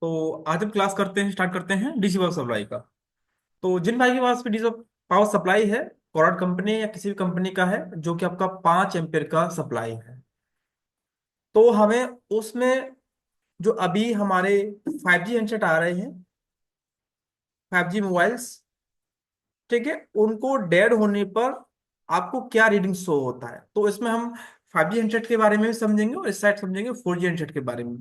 तो आज हम क्लास करते हैं, स्टार्ट करते हैं डीसी पावर सप्लाई का। तो जिन भाई के पास भी डीसी पावर सप्लाई है, फॉरवर्ड कंपनी या किसी भी कंपनी का है, जो कि आपका 5 एम्पियर का सप्लाई है, तो हमें उसमें जो अभी हमारे 5G हैंडसेट आ रहे हैं, 5G मोबाइल्स, ठीक है, उनको डेड होने पर आपको क्या रीडिंग शो होता है। तो इसमें हम 5G हैंडसेट के बारे में भी समझेंगे और इस साइड समझेंगे 4G हैंडसेट के बारे में।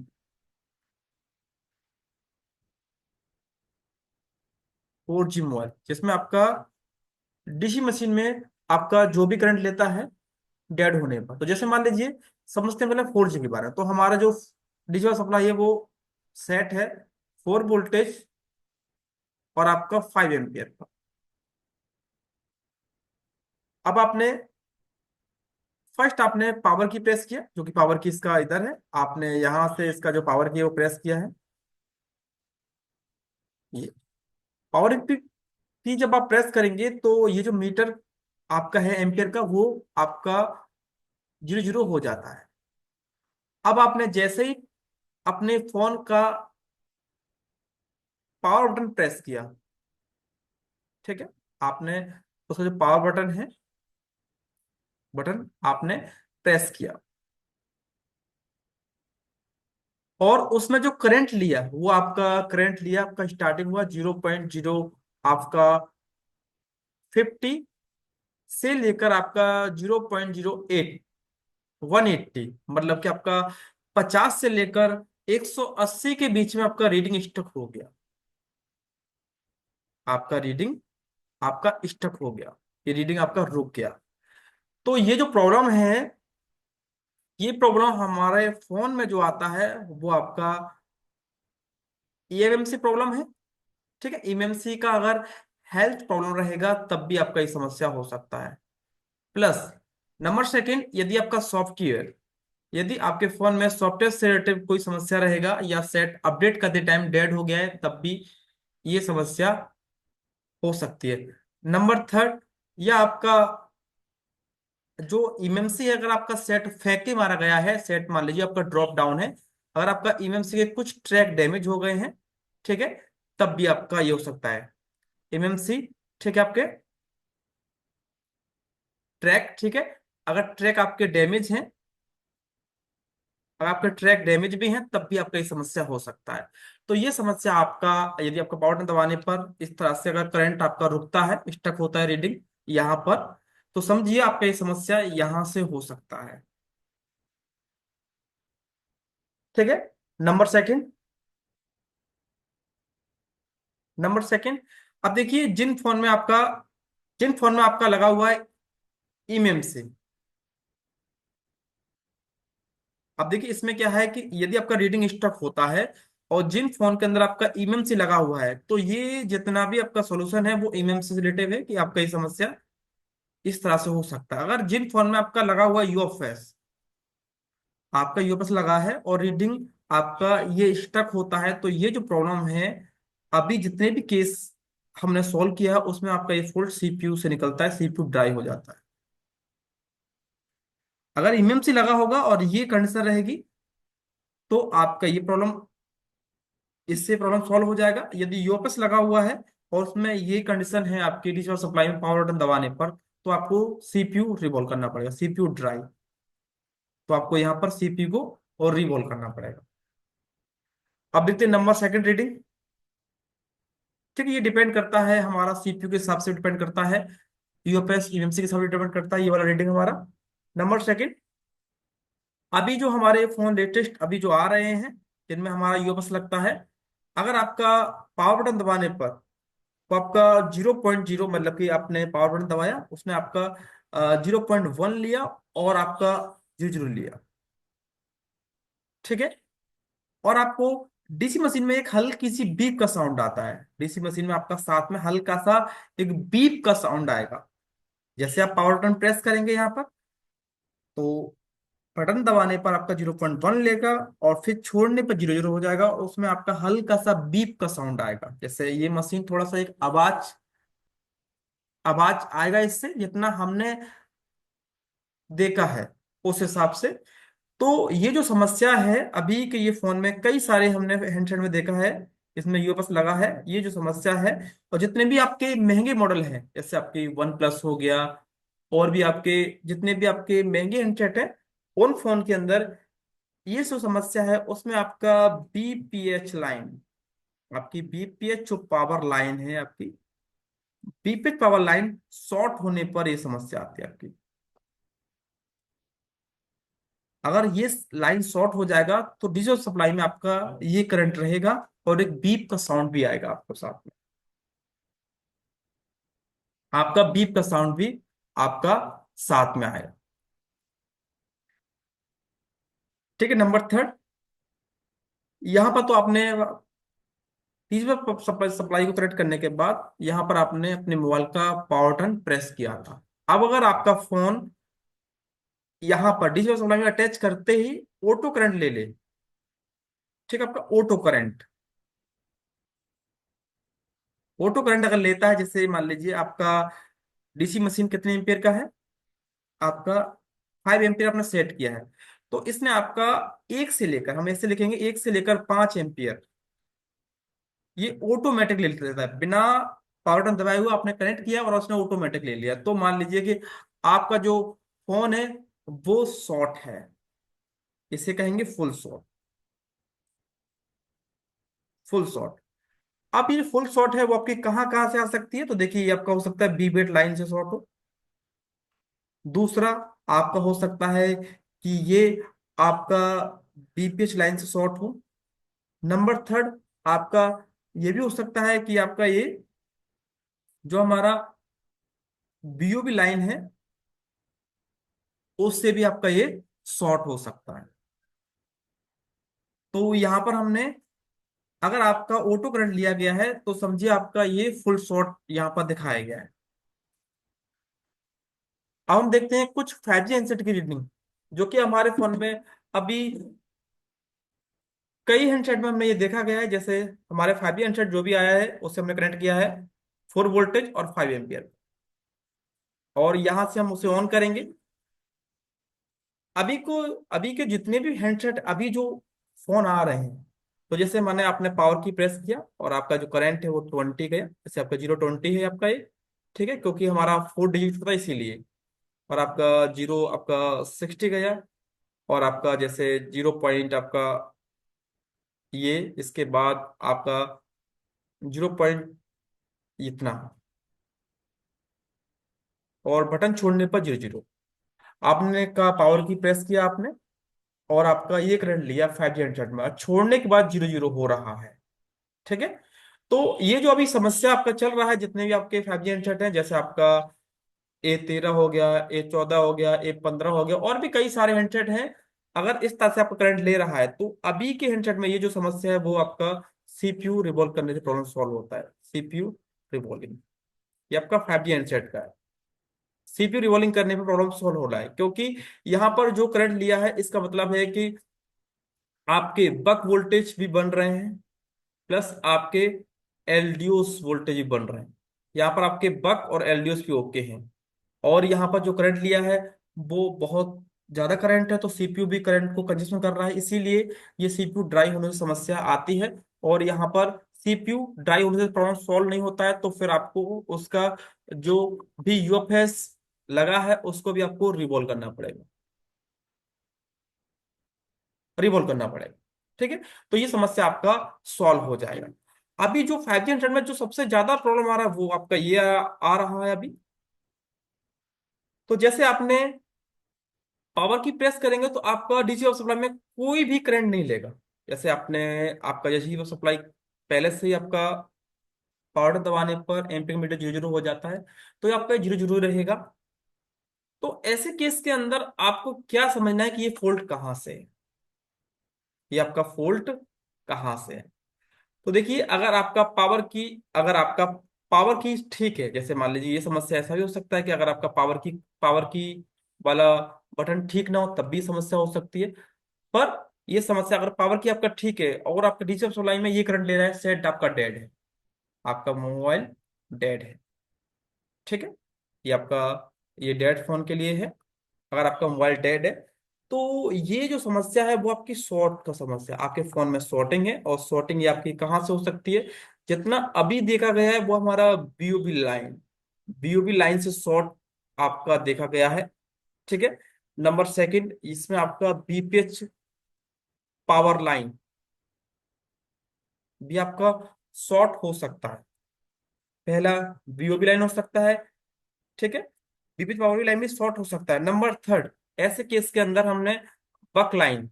4G मोबाइल जिसमें आपका डीसी मशीन में आपका जो भी करंट लेता है डेड होने पर, तो जैसे मान लीजिए, समझते हैं पहले 4G के बारे में। तो हमारा जो डिजिटल सप्लाई है वो सेट है 4 वोल्टेज और आपका 5 एम्पियर का। अब आपने फर्स्ट आपने पावर की प्रेस किया, जो कि पावर की इसका इधर है, आपने यहां से इसका जो पावर की है वो प्रेस किया है। ये पावर की जब आप प्रेस करेंगे तो ये जो मीटर आपका है एम्पियर का, वो आपका 0 0 हो जाता है। अब आपने जैसे ही अपने फोन का पावर बटन प्रेस किया, ठीक है, आपने उसका जो पावर बटन है, बटन आपने प्रेस किया, और उसमें जो करंट लिया वो आपका करंट लिया, आपका स्टार्टिंग हुआ 0.0, आपका 50 से लेकर आपका 0.08, 180, मतलब कि आपका 50 से लेकर 180 के बीच में आपका रीडिंग स्टक हो गया। आपका रीडिंग आपका स्टक हो गया, ये रीडिंग आपका रुक गया। तो ये जो प्रॉब्लम है, ये प्रॉब्लम हमारे फोन में जो आता है वो आपका ईएमएमसी प्रॉब्लम है। ठीक है, ईएमएमसी का अगर हेल्थ प्रॉब्लम रहेगा तब भी आपका ये समस्या हो सकता है। प्लस नंबर सेकंड, यदि आपका सॉफ्टवेयर, यदि आपके फोन में सॉफ्टवेयर से रिलेटेड कोई समस्या रहेगा या सेट अपडेट करते टाइम डेड हो गया है, तब भी ये समस्या हो सकती है। नंबर थर्ड, या आपका जो इमएमसी है, अगर आपका सेट फेंक के मारा गया है, सेट मान लीजिए आपका ड्रॉप डाउन है, अगर आपका इमएमसी के कुछ ट्रैक डैमेज हो गए हैं, ठीक है, तब भी आपका ये हो सकता है इमएमसी, ठीक है, आपके ट्रैक, ठीक है, अगर ट्रैक आपके डैमेज हैं, अगर आपके ट्रैक डैमेज भी हैं, तब भी आपका ये समस्या हो सकता है। तो ये समस्या आपका, यदि आपका पावर बटन दबाने पर इस तरह से अगर करंट आपका रुकता है, स्टक होता है रीडिंग यहाँ पर, तो समझिए आपका ये समस्या यहाँ से हो सकता है। ठीक है, नंबर सेकंड, नंबर सेकंड, अब देखिए जिन फोन में आपका लगा हुआ है इमएमसी, अब देखिए इसमें क्या है कि यदि आपका रीडिंग स्टक होता है और जिन फोन के अंदर आपका इमएमसी लगा हुआ है, तो ये जितना भी आपका सॉल्यूशन है वो इमएमसी से रिलेटेड है, कि आपका ये समस्या इस तरह से हो सकता है। अगर जिन फोन में आपका लगा हुआ है यूएफएस, आपका यूएफएस लगा है और रीडिंग आपका ये स्टक होता है, तो ये जो प्रॉब्लम है, अभी जितने भी केस हमने सॉल्व किया है उसमें आपका ये फॉल्ट सीपीयू से निकलता है, सीपीयू ड्राई हो जाता है। अगर इमएमसी लगा होगा और ये कंडीशन रहेगी, तो आपका ये प्रॉब्लम, इससे प्रॉब्लम सॉल्व हो जाएगा। यदि यूएफएस लगा हुआ है और उसमें ये कंडीशन है आपकी डिजिटल सप्लाई में पावर बटन दबाने पर, तो आपको सीपीयू रिवॉल्व करना पड़ेगा, सीपीयू ड्राई। तो आपको यहाँ पर सीपीयू को और रिवॉल्व करना पड़ेगा। अब देखते हैं नंबर सेकंड रीडिंग। ठीक है, ये डिपेंड करता है हमारा सीपीयू के हिसाब से डिपेंड करता है, यूएफएस ईएमसी के हिसाब से डिपेंड करता है ये वाला रीडिंग हमारा। नंबर सेकंड, अभी जो हमारे फोन लेटेस्ट अभी जो आ रहे हैं, जिनमें हमारा यूएफएस लगता है, अगर आपका पावर बटन दबाने पर, तो आपका 0.0, मतलब कि आपने पावर बटन दबाया, उसने आपका 0.1 लिया और आपका 0 0 लिया, ठीक है, और आपको डीसी मशीन में एक हल्की सी बीप का साउंड आता है। डीसी मशीन में आपका साथ में हल्का सा एक बीप का साउंड आएगा। जैसे आप पावर बटन प्रेस करेंगे यहाँ पर, तो बटन दबाने पर आपका 0.1 लेगा और फिर छोड़ने पर 0 0 हो जाएगा, और उसमें आपका हल्का सा बीप का साउंड आएगा। जैसे ये मशीन थोड़ा सा एक आवाज आवाज आएगा, इससे जितना हमने देखा है उस हिसाब से तो ये जो समस्या है अभी के ये फोन में, कई सारे हमने हैंडसेट में देखा है, इसमें यूएपीएस लगा है, ये जो समस्या है। और जितने भी आपके महंगे मॉडल हैं, जैसे आपके वन प्लस हो गया, और भी आपके जितने भी आपके महंगे हैंडसेट हैं, उन फोन के अंदर ये जो समस्या है, उसमें आपका बीपीएच लाइन, आपकी बीपीएच जो पावर लाइन है, आपकी बीपीएच पावर लाइन शॉर्ट होने पर ये समस्या आती है आपकी। अगर ये लाइन शॉर्ट हो जाएगा तो डिजिटल सप्लाई में आपका ये करंट रहेगा, और एक बीप का साउंड भी आएगा आपको साथ में, आपका बीप का साउंड भी आपका साथ में आएगा। ठीक है, नंबर थर्ड, यहां पर तो आपने डिजिटल सप्लाई सप्लाई को कनेक्ट करने के बाद यहां पर आपने अपने मोबाइल का पावर बटन प्रेस किया था। अब अगर आपका फोन यहां पर डिजिटल सप्लाई में अटैच करते ही ऑटो करंट ले ले, ठीक है, आपका ऑटो करंट, ऑटो करंट अगर लेता है, जैसे मान लीजिए आपका डीसी मशीन कितने एम्पियर का है, आपका 5 एम्पियर आपने सेट किया है, तो इसने आपका एक से लेकर, हम ऐसे लिखेंगे, 1 से लेकर 5 एम्पियर ये ऑटोमेटिक ले लेता है, बिना पावर बटन दबाए हुए आपने कनेक्ट किया और उसने ऑटोमेटिक ले लिया। तो मान लीजिए कि आपका जो फोन है वो शॉर्ट है, इसे कहेंगे फुल शॉर्ट, फुल शॉर्ट। अब ये फुल शॉर्ट है वो आपकी कहाँ कहाँ से आ सकती है, तो देखिए ये आपका हो सकता है बीबेट लाइन से शॉर्ट हो, दूसरा आपका हो सकता है कि ये आपका बीपीएच लाइन से शॉर्ट हो, नंबर थर्ड आपका ये भी हो सकता है कि आपका ये जो हमारा बीओबी लाइन है उससे भी आपका ये शॉर्ट हो सकता है। तो यहां पर हमने, अगर आपका ऑटो करंट लिया गया है तो समझिए आपका ये फुल शॉर्ट यहां पर दिखाया गया है। अब हम देखते हैं कुछ 5G हैंडसेट की रीडिंग, जो कि हमारे फोन में अभी कई हैंडसेट में हमने ये देखा गया है। जैसे हमारे 5G हैंडसेट जो भी आया है उससे हमने कनेक्ट किया है 4 वोल्टेज और 5 एम्पियर, और यहां से हम उसे ऑन करेंगे। अभी को अभी के जितने भी हैंडसेट अभी जो फोन आ रहे हैं, तो जैसे मैंने आपने पावर की प्रेस किया और आपका जो करंट है वो 20 गया, जैसे आपका 020 है आपका ये, ठीक है, क्योंकि हमारा 4 डिजिट था इसीलिए। और आपका जीरो आपका 60 गया, और आपका जैसे 0 पॉइंट आपका ये, इसके बाद आपका 0 पॉइंट इतना, और बटन छोड़ने पर 0 0, आपने का पावर की प्रेस किया आपने, और आपका ये करंट लिया 5G हैंडसेट में, और छोड़ने के बाद 0 0 हो रहा है। ठीक है, तो ये जो अभी समस्या आपका चल रहा है, जितने भी आपके 5G हैंडसेट हैं, जैसे आपका A13 हो गया, A14 हो गया, A15 हो गया, और भी कई सारे हैंडसेट हैं, अगर इस तरह से आपका करंट ले रहा है तो अभी के हैंडसेट में ये जो समस्या है वो आपका सीपीयू रिवॉल्व करने से प्रॉब्लम सॉल्व होता है। सीपीयू रिवॉल्विंग, ये आपका 5G हैंडसेट का है, सीपीयू रिवॉल्विंग करने पर प्रॉब्लम सॉल्व हो रहा है, क्योंकि यहाँ पर जो करंट लिया है इसका मतलब है कि आपके बक वोल्टेज भी बन रहे हैं, प्लस आपके एलडीओस वोल्टेज भी बन रहे हैं। यहाँ पर आपके बक और एलडीओस भी ओके हैं, और यहाँ पर जो करंट लिया है वो बहुत ज्यादा करंट है, तो सीपीयू भी करंट को कंजेशन कर रहा है, इसीलिए ये सीपीयू ड्राई होने से समस्या आती है। और यहाँ पर सीपीयू ड्राई होने से प्रॉब्लम सॉल्व नहीं होता है, तो फिर आपको उसका जो भी यूएफएस लगा है उसको भी आपको रिवॉल्व करना पड़ेगा, रिवॉल्व करना पड़ेगा। ठीक है, तो ये समस्या आपका सॉल्व हो जाएगा। अभी जो 5G इंटरनेट में जो सबसे ज्यादा प्रॉब्लम आ रहा है वो आपका ये आ रहा है अभी। तो जैसे आपने पावर की प्रेस करेंगे तो आपका डीसी पावर सप्लाई में कोई भी करंट नहीं लेगा। जैसे आपने, आपका जैसे ही वो सप्लाई पहले से ही आपका पावर दबाने पर एम्पीयर मीटर 0 0 हो जाता है, तो ये आपका 0 0 रहेगा। तो ऐसे केस के अंदर आपको क्या समझना है कि ये फॉल्ट कहाँ से है, ये आपका फॉल्ट कहाँ से है। तो देखिए, अगर आपका पावर की ठीक है, जैसे मान लीजिए ये समस्या ऐसा भी हो सकता है कि अगर आपका पावर की वाला बटन ठीक ना हो तब भी समस्या हो सकती है। पर ये समस्या अगर पावर की आपका ठीक है और आपका डीसी सप्लाई में ये करंट ले रहा है, सेट आपका डेड है, आपका मोबाइल डेड है। ठीक है, ये आपका ये डेड फोन के लिए है। अगर आपका मोबाइल डेड है तो ये जो समस्या है वो आपकी शॉर्ट का समस्या है। आपके फोन में शॉर्टिंग है, और शॉर्टिंग ये आपकी कहाँ से हो सकती है? जितना अभी देखा गया है वो हमारा बीओबी लाइन, बीओबी लाइन से शॉर्ट आपका देखा गया है। ठीक है। नंबर सेकंड, इसमें आपका बीपीएच पावर लाइन भी आपका शॉर्ट हो सकता है। पहला बीओबी लाइन हो सकता है। ठीक है। बीपीएच पावर लाइन भी शॉर्ट हो सकता है। नंबर थर्ड, ऐसे केस के अंदर हमने बक लाइन,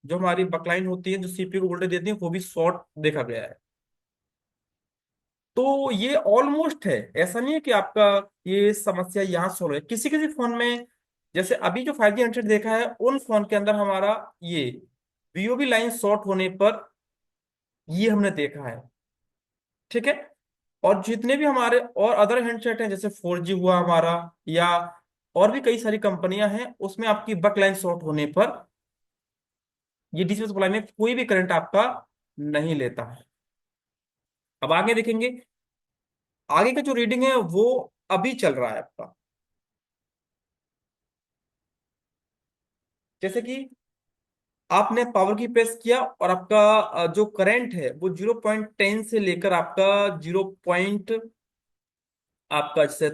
जो हमारी बकलाइन होती है जो सीपीयू को वोल्टेज देती है, वो भी शॉर्ट देखा गया है। तो ये ऑलमोस्ट है, ऐसा नहीं है कि आपका ये समस्या यहाँ सॉल्व है। किसी किसी फोन में, जैसे अभी जो 5G इंटरनेट देखा है, उन फोन के अंदर हमारा ये बीओबी लाइन शॉर्ट होने पर ये हमने देखा है। ठीक है। और जितने भी हमारे और अदर हैंडसेट हैं, जैसे 4G हुआ हमारा, या और भी कई सारी कंपनियां हैं, उसमें आपकी बक लाइन शॉर्ट होने पर ये डीसी सप्लाई में कोई भी करंट आपका नहीं लेता है। अब आगे देखेंगे, आगे का जो रीडिंग है वो अभी चल रहा है आपका। जैसे कि आपने पावर की प्रेस किया, और आपका जो करंट है वो 0.10 से लेकर आपका 0 पॉइंट आपका जैसे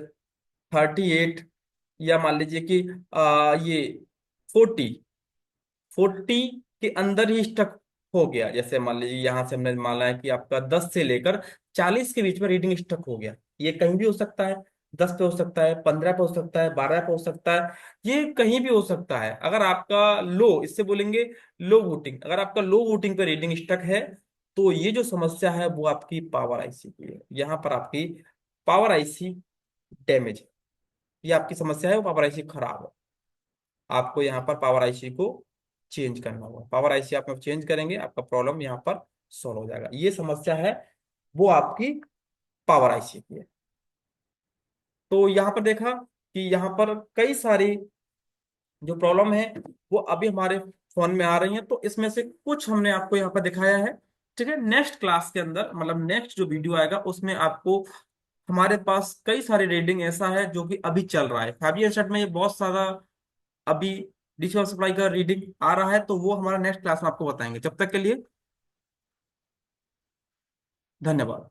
38, या मान लीजिए कि ये 40 के अंदर ही स्टक हो गया। जैसे मान लीजिए यहां से हमने माना है कि आपका 10 से लेकर 40 के बीच में रीडिंग स्टक हो गया। ये कहीं भी हो सकता है, 10 पे हो सकता है, 15 पे हो सकता है, 12 पे हो सकता है, ये कहीं भी हो सकता है। अगर आपका लो, इससे बोलेंगे लो वोटिंग, अगर आपका लो वोटिंग पे रीडिंग स्टक है, तो ये जो समस्या है वो आपकी पावर आईसी की है। यहाँ पर आपकी पावर आईसी डैमेज है। ये आपकी समस्या है, वो पावर आईसी खराब है। आपको यहाँ पर पावर आईसी को चेंज करना होगा। पावर आईसी आप चेंज करेंगे, आपका प्रॉब्लम यहाँ पर सॉल्व हो जाएगा। ये समस्या है वो आपकी पावर आईसी की है। तो यहाँ पर देखा कि यहाँ पर कई सारी जो प्रॉब्लम है वो अभी हमारे फोन में आ रही हैं, तो इसमें से कुछ हमने आपको यहाँ पर दिखाया है। ठीक है। नेक्स्ट क्लास के अंदर, मतलब नेक्स्ट जो वीडियो आएगा, उसमें आपको हमारे पास कई सारे रीडिंग ऐसा है जो कि अभी चल रहा है 5G सेट में, ये बहुत सारा अभी डिजिटल सप्लाई का रीडिंग आ रहा है, तो वो हमारा नेक्स्ट क्लास में आपको बताएंगे। जब तक के लिए धन्यवाद।